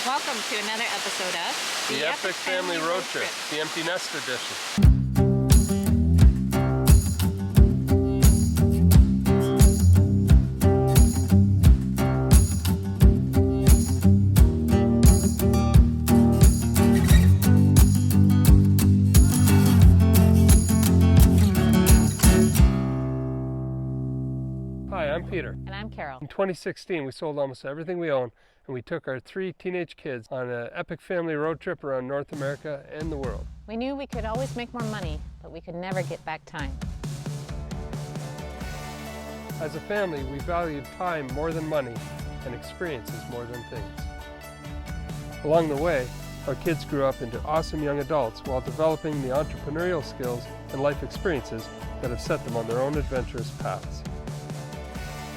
Welcome to another episode of The Epic Family Road Trip, the Empty Nest Edition. Hi, I'm Peter. And I'm Carol. In 2016, we sold almost everything we own, and we took our 3 teenage kids on an epic family road trip around North America and the world. We knew we could always make more money, but we could never get back time. As a family, we valued time more than money and experiences more than things. Along the way, our kids grew up into awesome young adults while developing the entrepreneurial skills and life experiences that have set them on their own adventurous paths.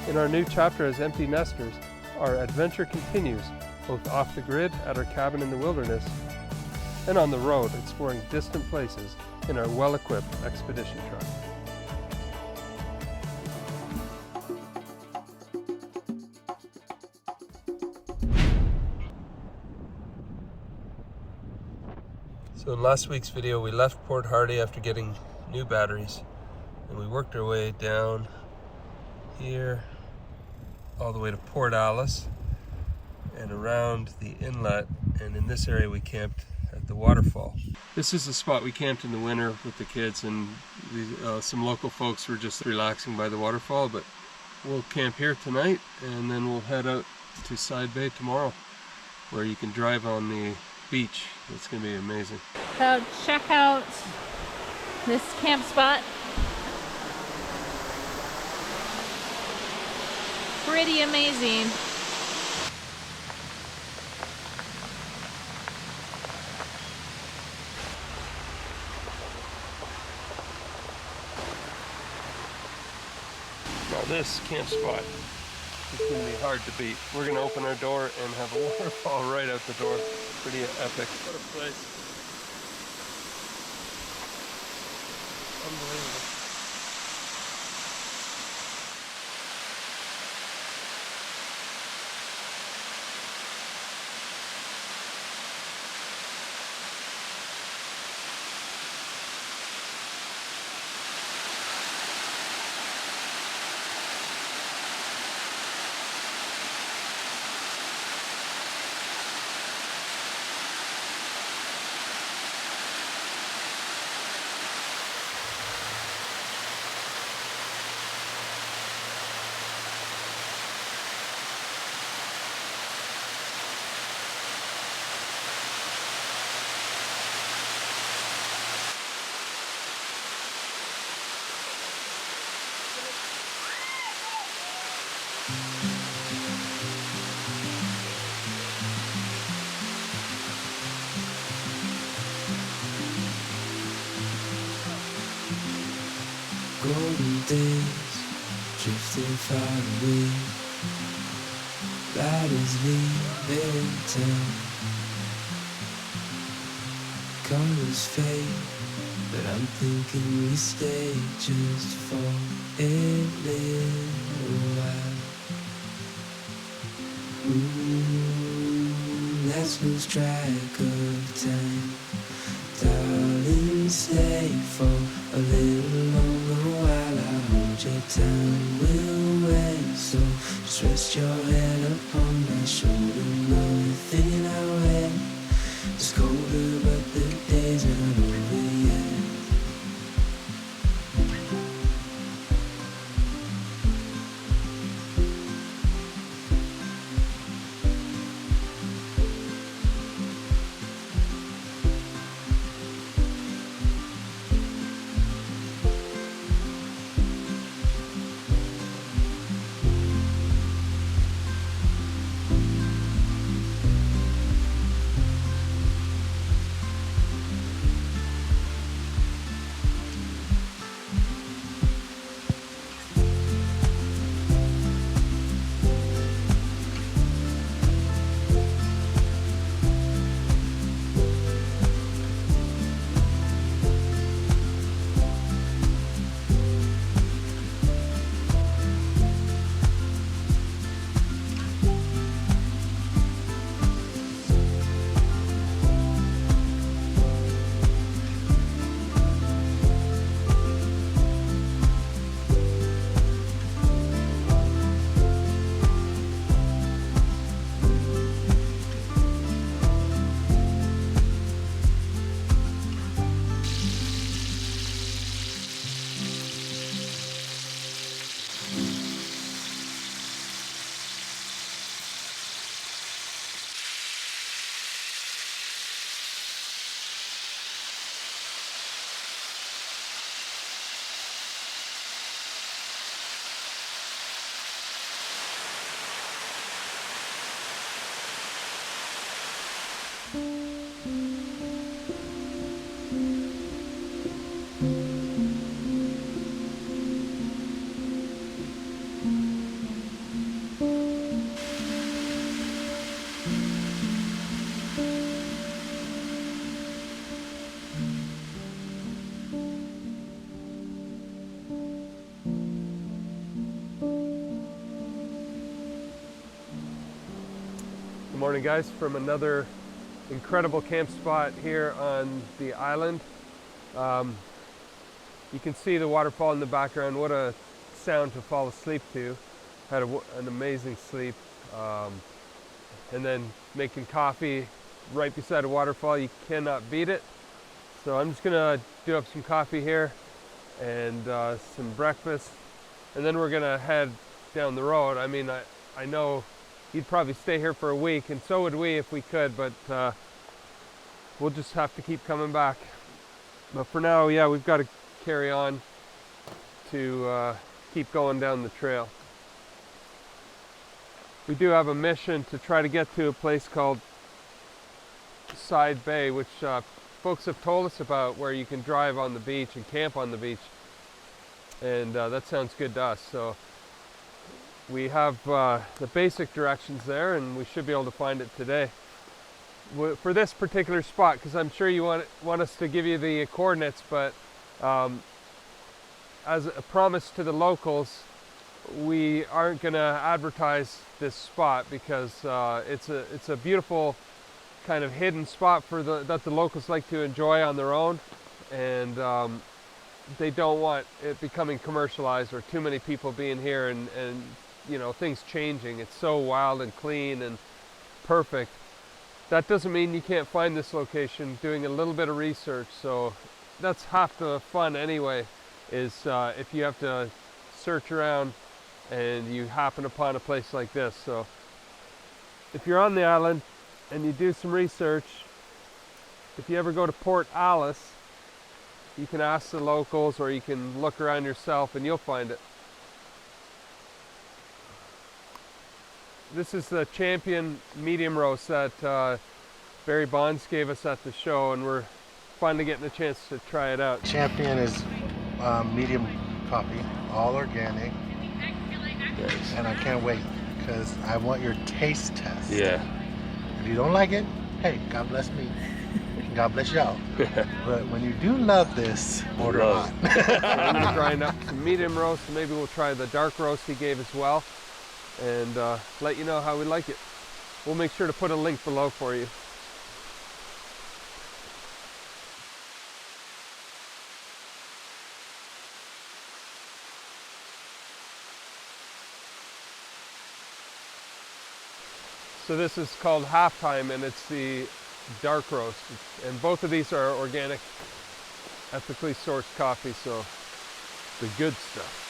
In our new chapter as empty nesters, our adventure continues, both off the grid at our cabin in the wilderness and on the road exploring distant places in our well-equipped expedition truck. So in last week's video, we left Port Hardy after getting new batteries, and we worked our way down here all the way to Port Alice and around the inlet, and in this area we camped at the Waterfall. This is the spot we camped in the winter with the kids, and some local folks were just relaxing by the waterfall, but we'll camp here tonight and then we'll head out to Side Bay tomorrow where you can drive on the beach. It's going to be amazing. So check out this camp spot. Pretty amazing. Now this camp spot is going to be hard to beat. We're going to open our door and have a waterfall right out the door. Pretty epic. What a place. Unbelievable. Golden days drifting far away, riders leaving town. Colors fade, but I'm thinking we stay just for a little while. Let's lose track of time, darling, stay for a little longer while I hold your time. We'll wait, so just rest your head upon my shoulder. Know you're thinking our way is colder, but the day's not over yet. Good morning, guys, from another incredible camp spot here on the island. You can see the waterfall in the background. What a sound to fall asleep to. Had an amazing sleep. And then making coffee right beside a waterfall, you cannot beat it. So I'm just gonna do up some coffee here and some breakfast, and then we're gonna head down the road. I mean, I know you'd probably stay here for a week, and so would we if we could, but we'll just have to keep coming back. But for now, yeah, we've got to carry on to keep going down the trail. We do have a mission to try to get to a place called Side Bay, which folks have told us about, where you can drive on the beach and camp on the beach, and that sounds good to us. So we have the basic directions there, and we should be able to find it today. For this particular spot, because I'm sure you want us to give you the coordinates, but as a promise to the locals, we aren't going to advertise this spot because it's a beautiful kind of hidden spot that the locals like to enjoy on their own, and they don't want it becoming commercialized or too many people being here and you know, things changing. It's so wild and clean and perfect. That doesn't mean you can't find this location doing a little bit of research. So that's half the fun anyway, is if you have to search around and you happen upon a place like this. So if you're on the island and you do some research, if you ever go to Port Alice, you can ask the locals or you can look around yourself and you'll find it. This is the Champion medium roast that Barry Bonds gave us at the show, and we're finally getting a chance to try it out. Champion is medium coffee, all organic, Yes. and I can't wait because I want your taste test. Yeah. If you don't like it, hey, God bless me. God bless y'all. But when you do love this, order hot. So we're going to grind up some medium roast, and maybe we'll try the dark roast he gave as well, and let you know how we like it. We'll make sure to put a link below for you. So this is called Halftime, and it's the dark roast, and both of these are organic, ethically sourced coffee, so the good stuff.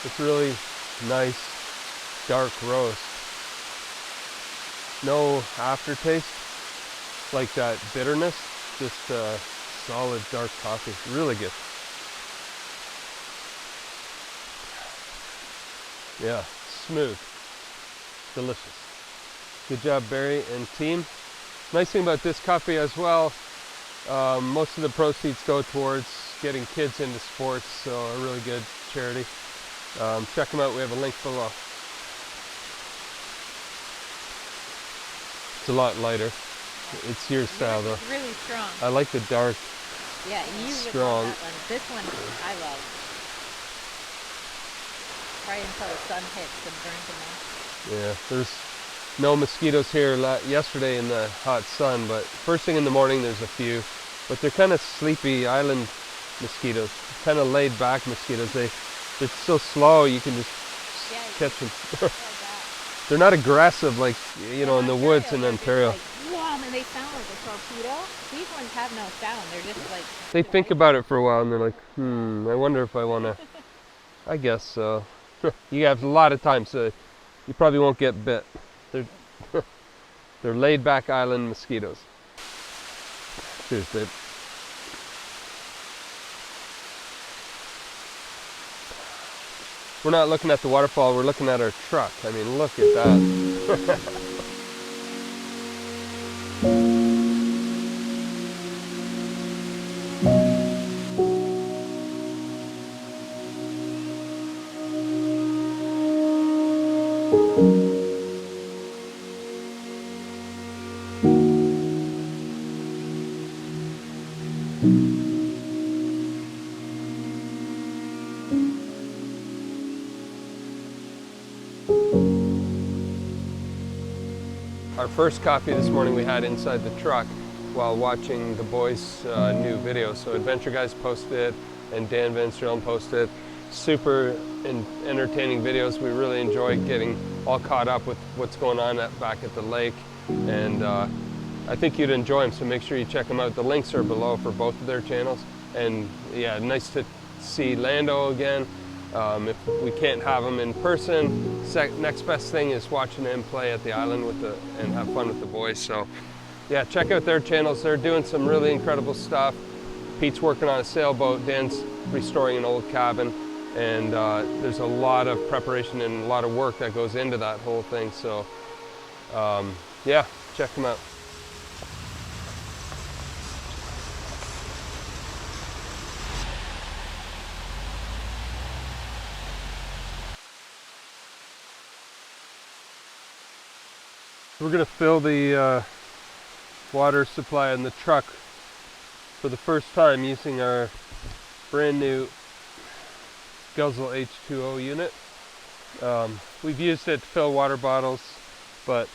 It's really nice dark roast. No aftertaste like that bitterness, just solid dark coffee. Really good. Yeah, smooth, delicious. Good job, Barry and team. Nice thing about this coffee as well, most of the proceeds go towards getting kids into sports, so a really good charity. Check them out, we have a link below. It's a lot lighter. It's your style though. It's really strong. I like the dark. Yeah, you strong. would love that one. This one I love. Right until the sun hits and burns them off. Yeah, there's no mosquitoes here yesterday in the hot sun, but first thing in the morning there's a few. but they're kind of sleepy island mosquitoes, kind of laid back mosquitoes. They're so slow you can just catch them. They're not aggressive like, you know, in the woods in Ontario. Like, wow, and they sound like a torpedo. These ones have no sound. They're just like... They think about it for a while and they're like, I wonder if I want to. I guess so. You have a lot of time, so you probably won't get bit. They're laid back island mosquitoes. Cheers, babe. We're not looking at the waterfall, we're looking at our truck. I mean, look at that. Our first coffee this morning we had inside the truck while watching the boys' new video. So Adventure Guys posted and Dan Van Strelen posted super entertaining videos. We really enjoy getting all caught up with what's going on back at the lake, and I think you'd enjoy them, so make sure you check them out. The links are below for both of their channels. And yeah, nice to see Lando again. If we can't have him in person, next best thing is watching him play at the island and have fun with the boys. So yeah, check out their channels. They're doing some really incredible stuff. Pete's working on a sailboat, Dan's restoring an old cabin, and there's a lot of preparation and a lot of work that goes into that whole thing. So yeah, check them out. We're going to fill the water supply in the truck for the first time using our brand new Guzzle H2O unit. We've used it to fill water bottles, but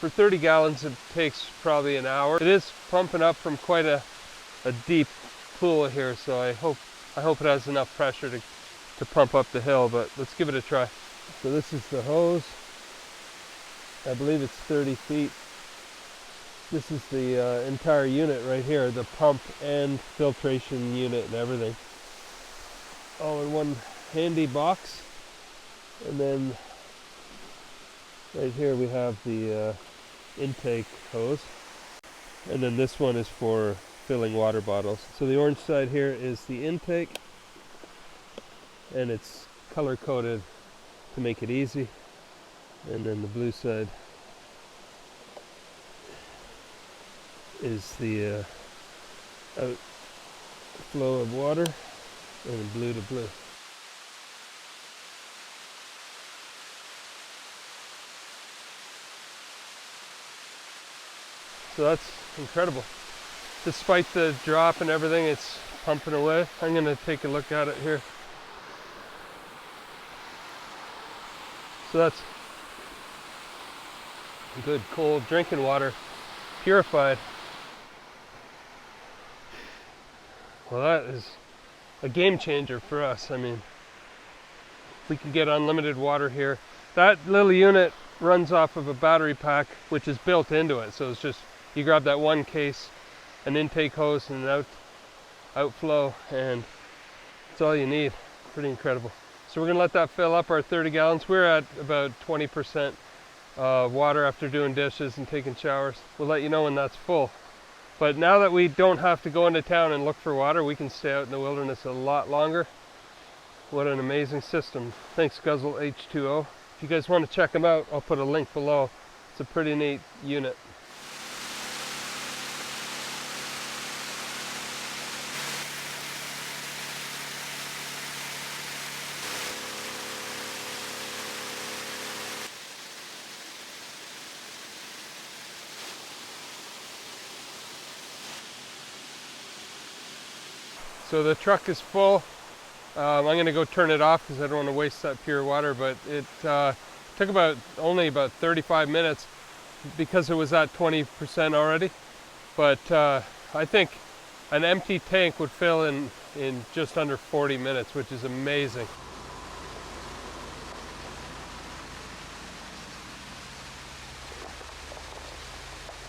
for 30 gallons it takes probably an hour. It is pumping up from quite a deep pool here, so I hope it has enough pressure to pump up the hill, but let's give it a try. So this is the hose. I believe it's 30 feet. This is the entire unit right here, the pump and filtration unit and everything. All in one handy box. And then right here we have the intake hose. And then this one is for filling water bottles. So the orange side here is the intake, and it's color coded to make it easy. And then the blue side is the outflow of water, and blue to blue. So that's incredible. Despite the drop and everything, it's pumping away. I'm going to take a look at it here. So that's good cold drinking water, purified. Well, that is a game changer for us. I mean, we can get unlimited water here. That little unit runs off of a battery pack which is built into it, so it's just you grab that one case, an intake hose and an outflow, and that's all you need. Pretty incredible. So we're gonna let that fill up our 30 gallons. We're at about 20% water after doing dishes and taking showers. We'll let you know when that's full. But now that we don't have to go into town and look for water, we can stay out in the wilderness a lot longer. What an amazing system. Thanks, Guzzle H2O. If you guys want to check them out, I'll put a link below. It's a pretty neat unit. So the truck is full. I'm going to go turn it off because I don't want to waste that pure water, but it took only about 35 minutes because it was at 20% already. but I think an empty tank would fill in just under 40 minutes, which is amazing.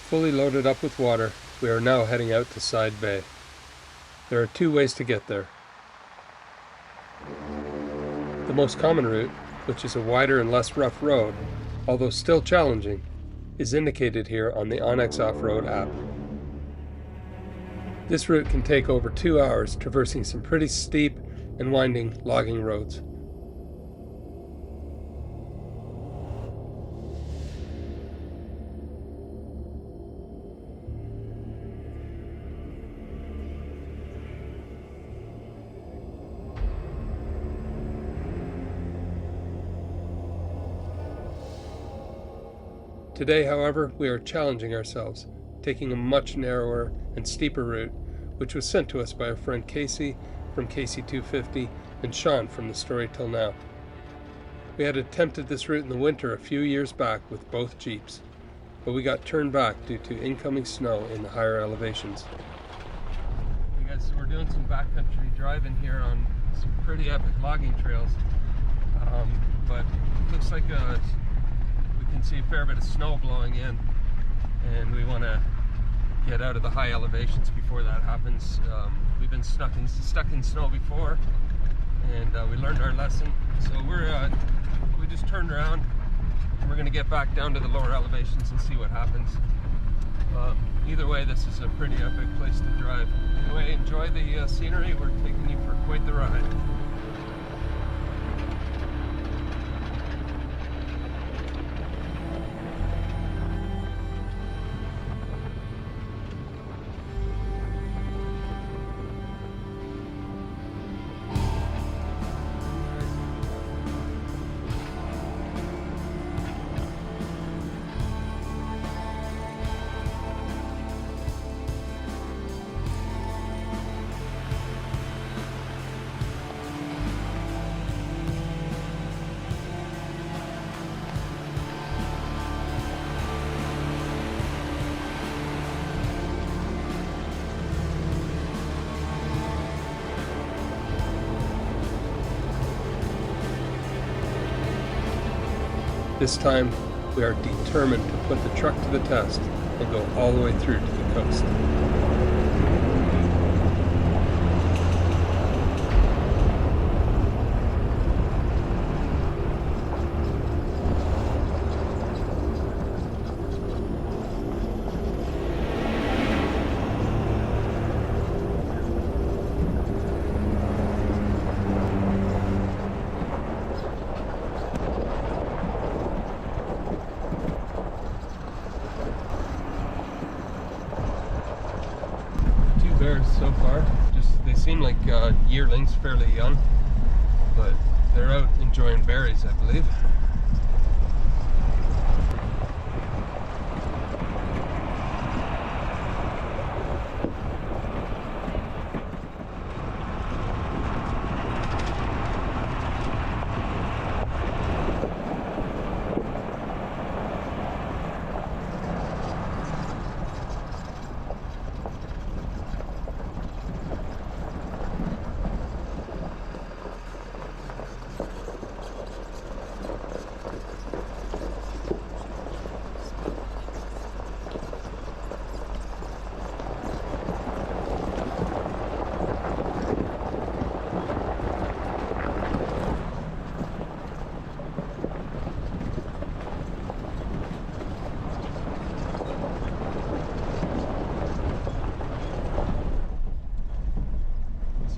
Fully loaded up with water, we are now heading out to Side Bay. There are 2 ways to get there. The most common route, which is a wider and less rough road, although still challenging, is indicated here on the Onyx Off-Road app. This route can take over 2 hours, traversing some pretty steep and winding logging roads. Today, however, we are challenging ourselves, taking a much narrower and steeper route, which was sent to us by our friend Casey from Casey 250 and Sean from The Story Till Now. We had attempted this route in the winter a few years back with both Jeeps, but we got turned back due to incoming snow in the higher elevations. Hey guys, so we're doing some backcountry driving here on some pretty epic logging trails, but it looks like we can see a fair bit of snow blowing in, and we want to get out of the high elevations before that happens. We've been stuck in snow before, and we learned our lesson. So we just turned around, and we're going to get back down to the lower elevations and see what happens. Either way, this is a pretty epic place to drive. Anyway, enjoy the scenery. We're taking you for quite the ride. This time, we are determined to put the truck to the test and go all the way through to the coast. Bears so far. They seem like yearlings, fairly young, but they're out enjoying berries, I believe.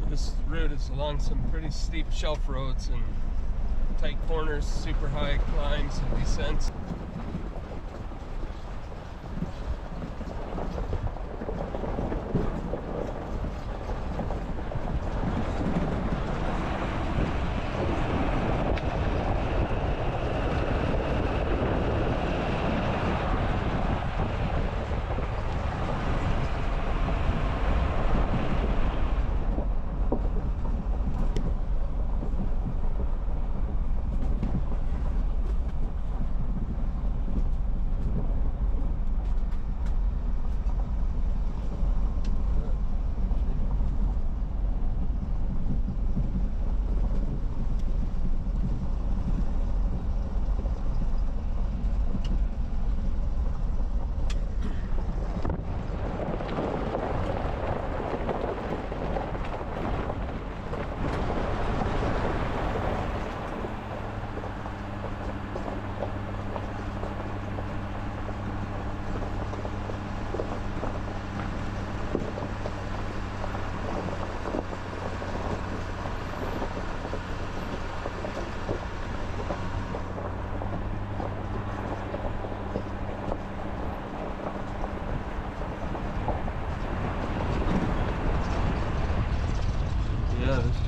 This route is along some pretty steep shelf roads and tight corners, super high climbs and descents.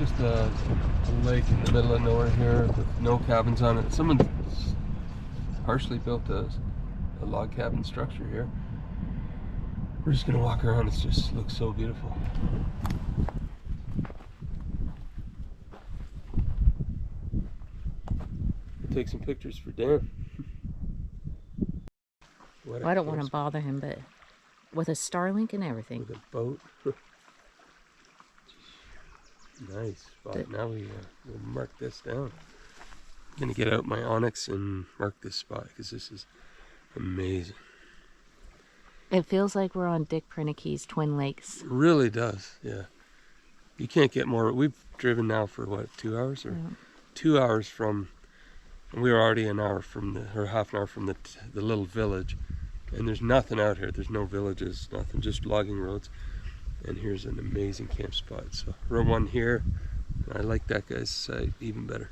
just a lake in the middle of nowhere here with no cabins on it. Someone partially built a log cabin structure here. We're just gonna walk around. It just looks so beautiful. We'll take some pictures for Dan. Well, I don't want to bother him, but with a Starlink and everything. With a boat. Nice spot. Now we'll mark this down. I'm gonna get out my Onyx and mark this spot because this is amazing. It feels like we're on Dick Prinickey's Twin Lakes. It really does, yeah. You can't get more. We've driven now for what, 2 hours? Or Yeah. 2 hours from, and we were already an hour from or half an hour from the little village. And there's nothing out here. There's no villages, nothing, just logging roads. And here's an amazing camp spot. So row 1 here. I like that guy's site even better.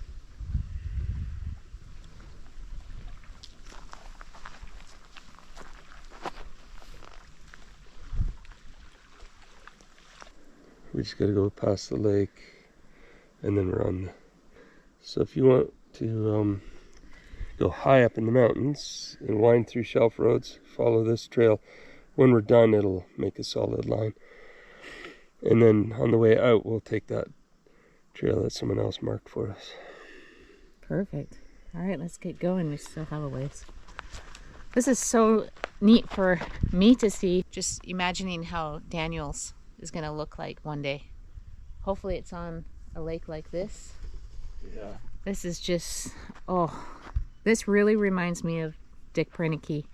We just got to go past the lake, and then we're on the. So if you want to go high up in the mountains and wind through shelf roads, follow this trail. When we're done, it'll make a solid line. And then on the way out, we'll take that trail that someone else marked for us. Perfect. All right, let's get going. We still have a ways. This is so neat for me to see. Just imagining how Daniels is going to look like one day. Hopefully it's on a lake like this. Yeah. This is just, oh, this really reminds me of Dick Prinickey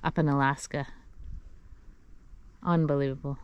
up in Alaska. Unbelievable.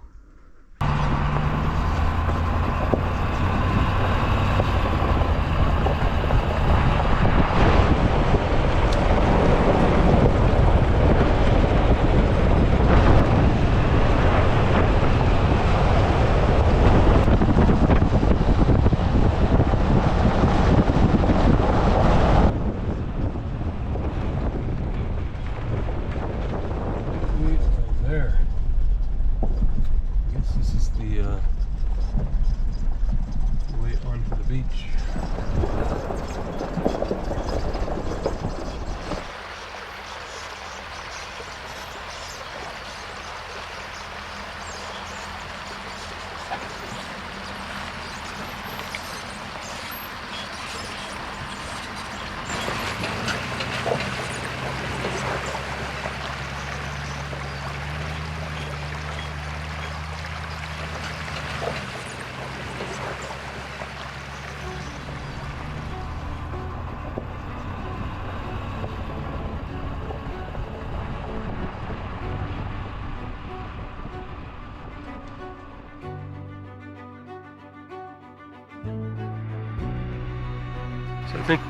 So I think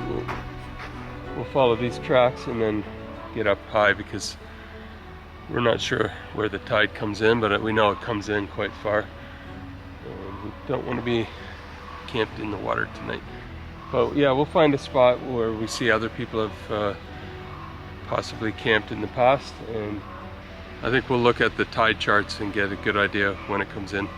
we'll follow these tracks and then get up high because we're not sure where the tide comes in, but we know it comes in quite far. We don't want to be camped in the water tonight. But yeah, we'll find a spot where we see other people have possibly camped in the past, and I think we'll look at the tide charts and get a good idea of when it comes in.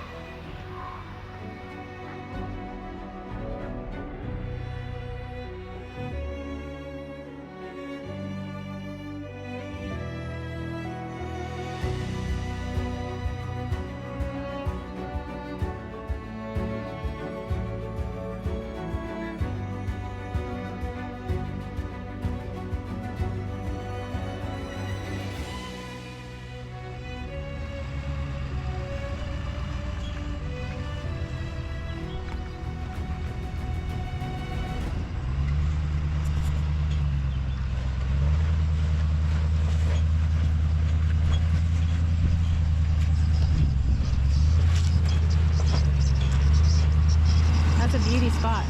That's a beauty spot.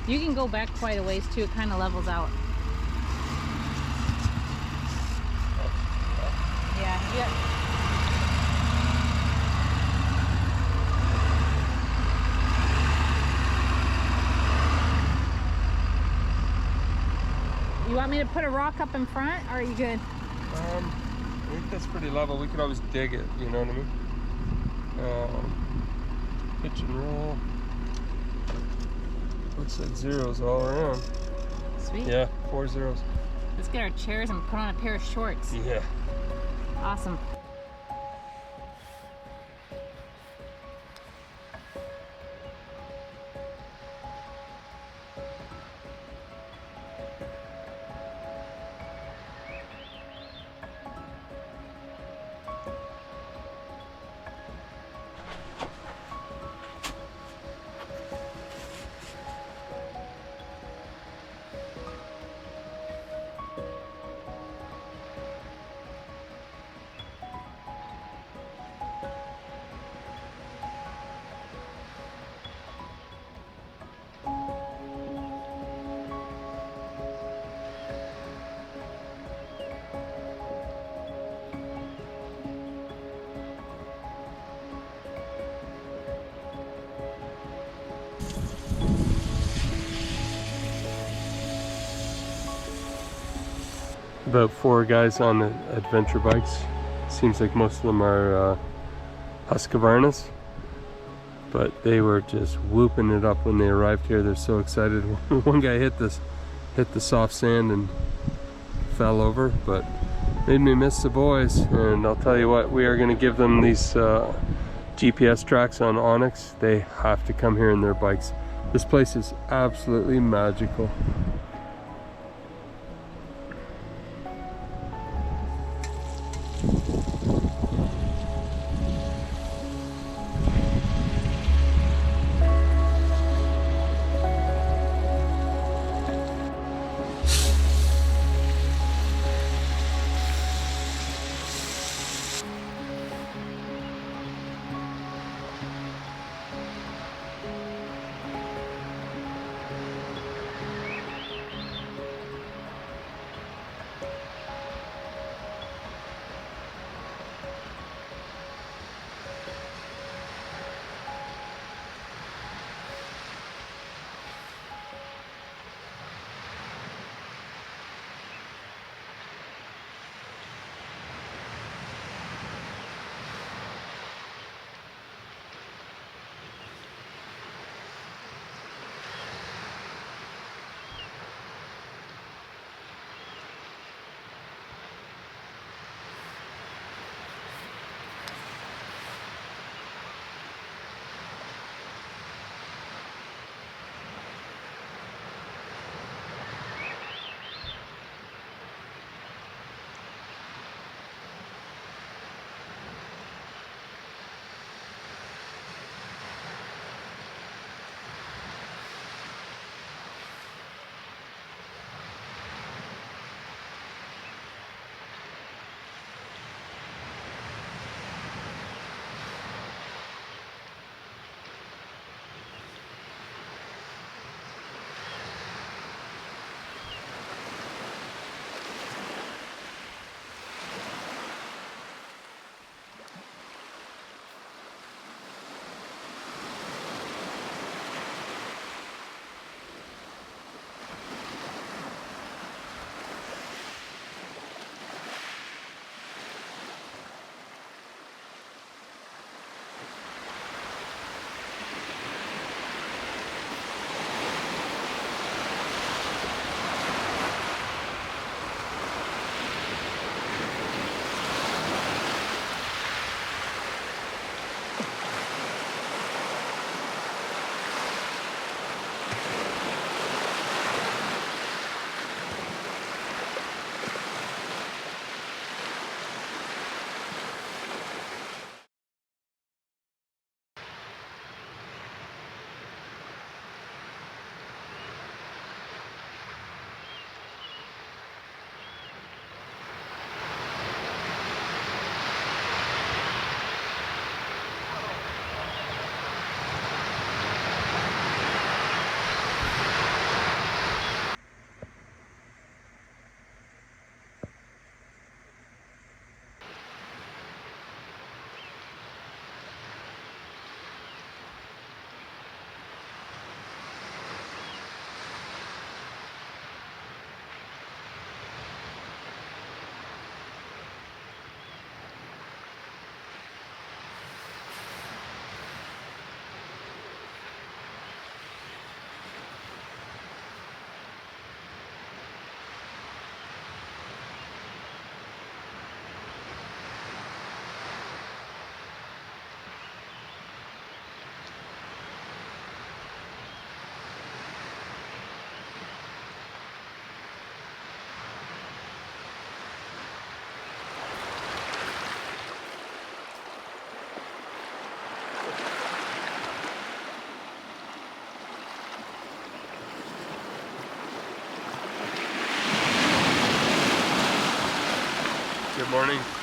You can go back quite a ways too. It kind of levels out. Yeah. You want me to put a rock up in front, or are you good? I think that's pretty level. We could always dig it, you know what I mean? Pitch and roll. Looks like zeros all around. Sweet. Yeah, 4 zeros. Let's get our chairs and put on a pair of shorts. Yeah. Awesome. About 4 guys on adventure bikes. Seems like most of them are Husqvarnas, but they were just whooping it up when they arrived here. They're so excited. One guy hit the soft sand and fell over, but made me miss the boys. And I'll tell you what, we are going to give them these GPS tracks on Onyx. They have to come here in their bikes. This place is absolutely magical.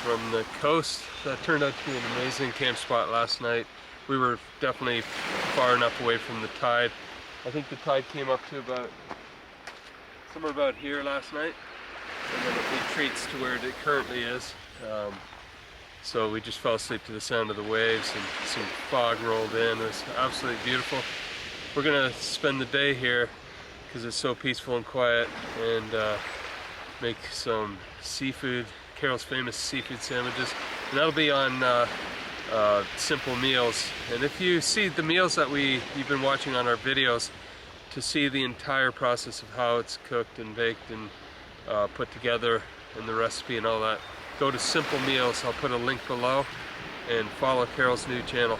from the coast. That turned out to be an amazing camp spot last night. We were definitely far enough away from the tide. I think the tide came up to about somewhere about here last night, and then it retreats to where it currently is. So we just fell asleep to the sound of the waves, and some fog rolled in. It was absolutely beautiful. We're gonna spend the day here because it's so peaceful and quiet, and make some seafood, Carol's famous seafood sandwiches, and that'll be on Simple Meals. And if you see the meals that you've been watching on our videos, to see the entire process of how it's cooked and baked and put together and the recipe and all that, go to Simple Meals. I'll put a link below, and follow Carol's new channel.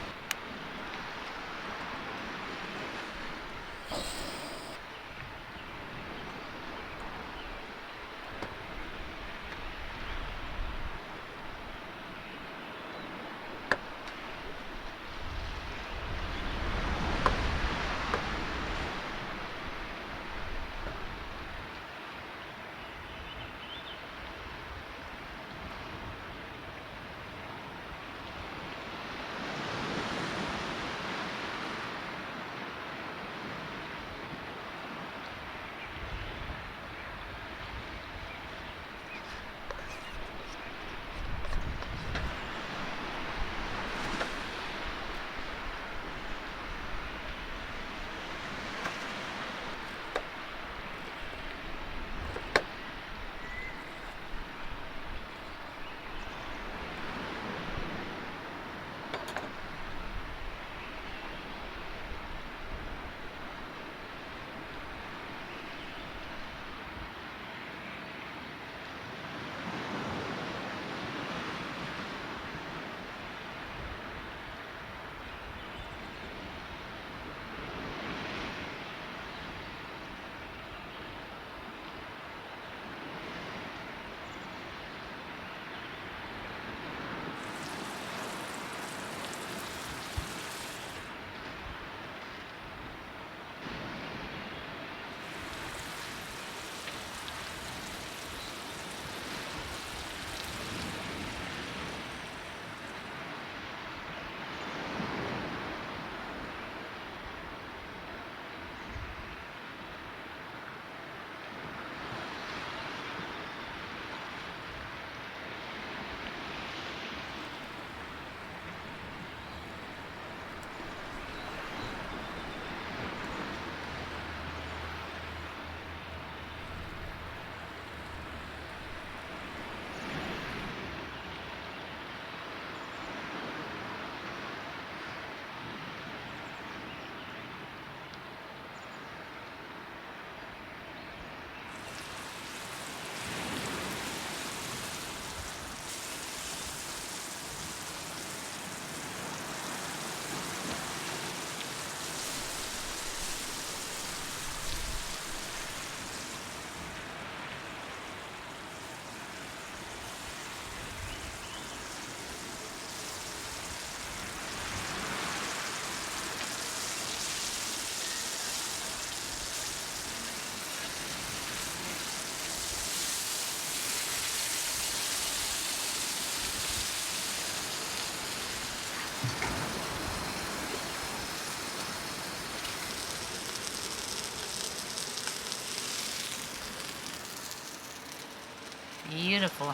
Beautiful.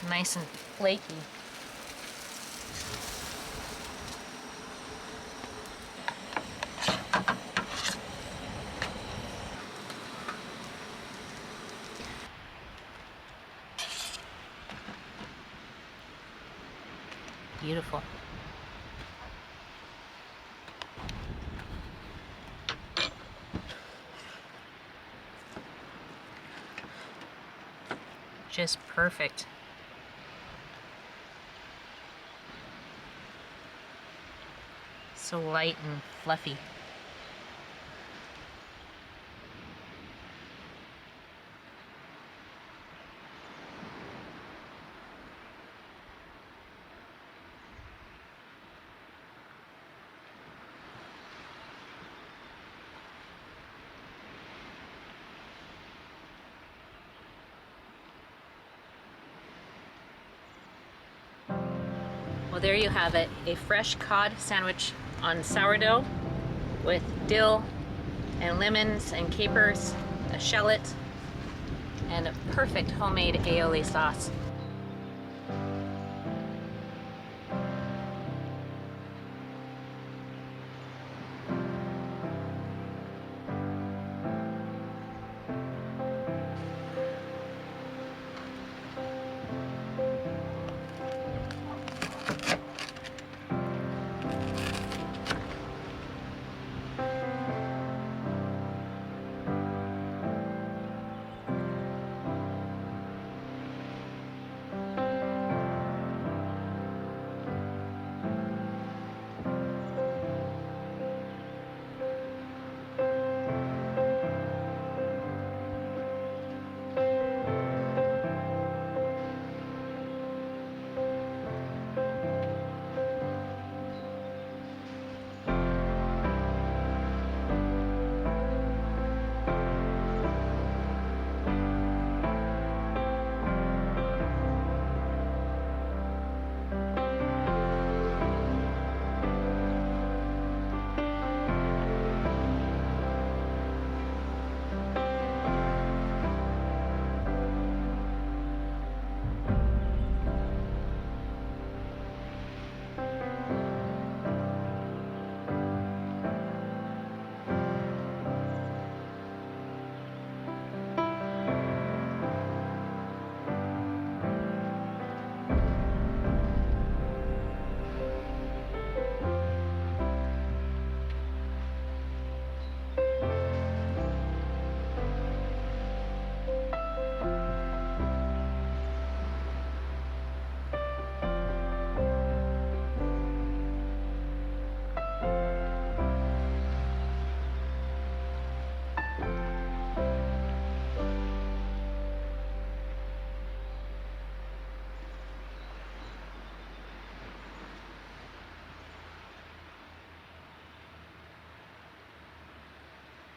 Nice and flaky. Beautiful. Just perfect. So light and fluffy. there you have it, a fresh cod sandwich on sourdough with dill and lemons and capers, a shallot, and a perfect homemade aioli sauce.